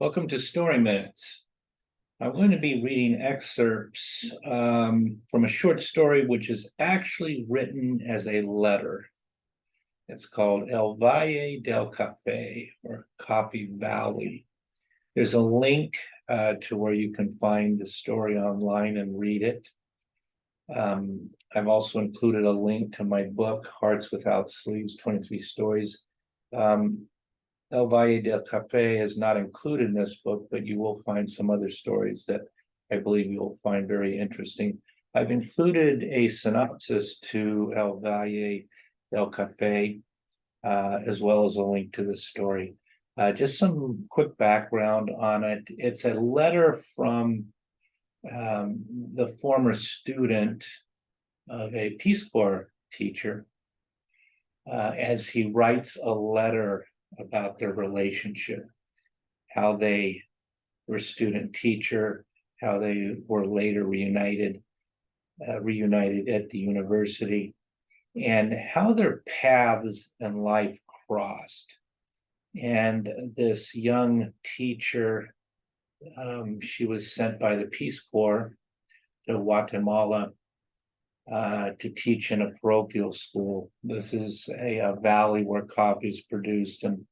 Welcome to Story Minutes. I'm going to be reading excerpts from a short story which is actually written as a letter. It's called El Valle del Café, or Coffee Valley. There's a link to where you can find the story online and read it. I've also included a link to my book, Hearts Without Sleeves, 23 Stories. El Valle del Café is not included in this book, but you will find some other stories that I believe you'll find very interesting. I've included a synopsis to El Valle del Café, as well as a link to the story. Just some quick background on it. It's a letter from the former student of a Peace Corps teacher, as he writes a letter about their relationship, how they were student teacher, how they were later reunited at the university, and how their paths in life crossed. And this young teacher, she was sent by the Peace Corps to Guatemala to teach in a parochial school. This is a valley where coffee is produced, and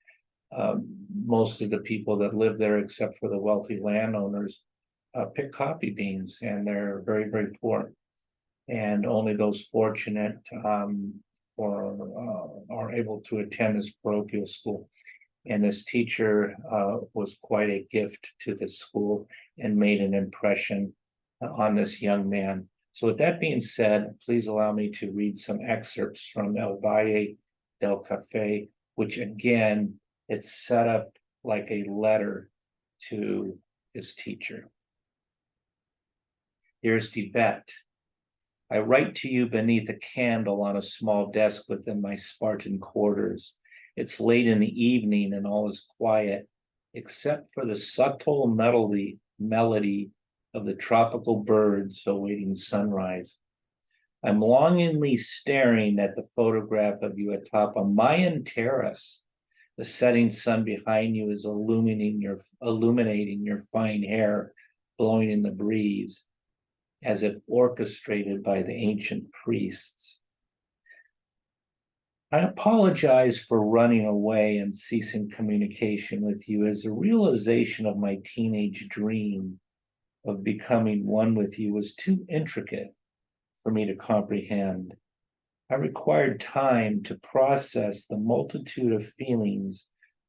most of the people that live there, except for the wealthy landowners, pick coffee beans, and they're very, very poor. And only those fortunate are able to attend this parochial school. And this teacher was quite a gift to the school and made an impression on this young man. So with that being said, please allow me to read some excerpts from El Valle del Café, which again, it's set up like a letter to his teacher. Dearest Yvette, I write to you beneath a candle on a small desk within my Spartan quarters. It's late in the evening and all is quiet, except for the subtle melody of the tropical birds awaiting sunrise. I'm longingly staring at the photograph of you atop a Mayan terrace. The setting sun behind you is illuminating your fine hair blowing in the breeze, as if orchestrated by the ancient priests. I apologize for running away and ceasing communication with you, as the realization of my teenage dream of becoming one with you was too intricate for me to comprehend. I required time to process the multitude of feelings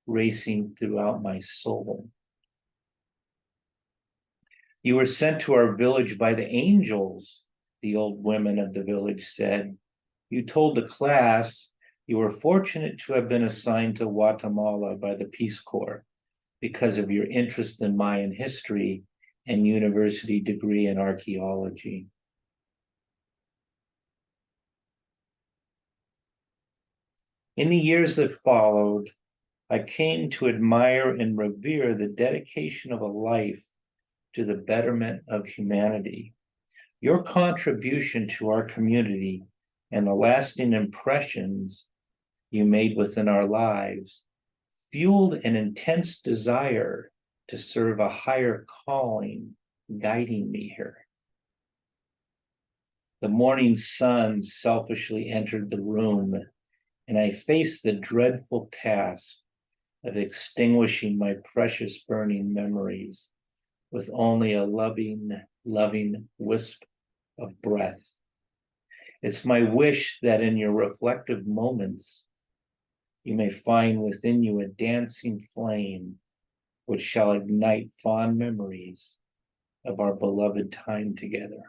racing throughout my soul. You were sent to our village by the angels, the old women of the village said. You told the class you were fortunate to have been assigned to Guatemala by the Peace Corps because of your interest in Mayan history and university degree in archaeology. In the years that followed, I came to admire and revere the dedication of a life to the betterment of humanity. Your contribution to our community and the lasting impressions you made within our lives fueled an intense desire to serve a higher calling guiding me here. The morning sun selfishly entered the room, and I faced the dreadful task of extinguishing my precious burning memories with only a loving wisp of breath. It's my wish that in your reflective moments, you may find within you a dancing flame which shall ignite fond memories of our beloved time together.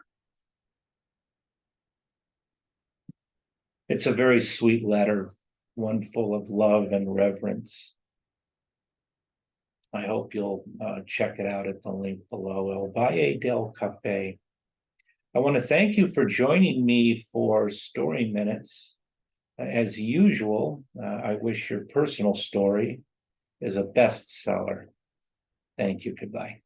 It's a very sweet letter, one full of love and reverence. I hope you'll check it out at the link below, El Valle del Café. I want to thank you for joining me for Story Minutes. As usual, I wish your personal story is a bestseller. Thank you. Goodbye.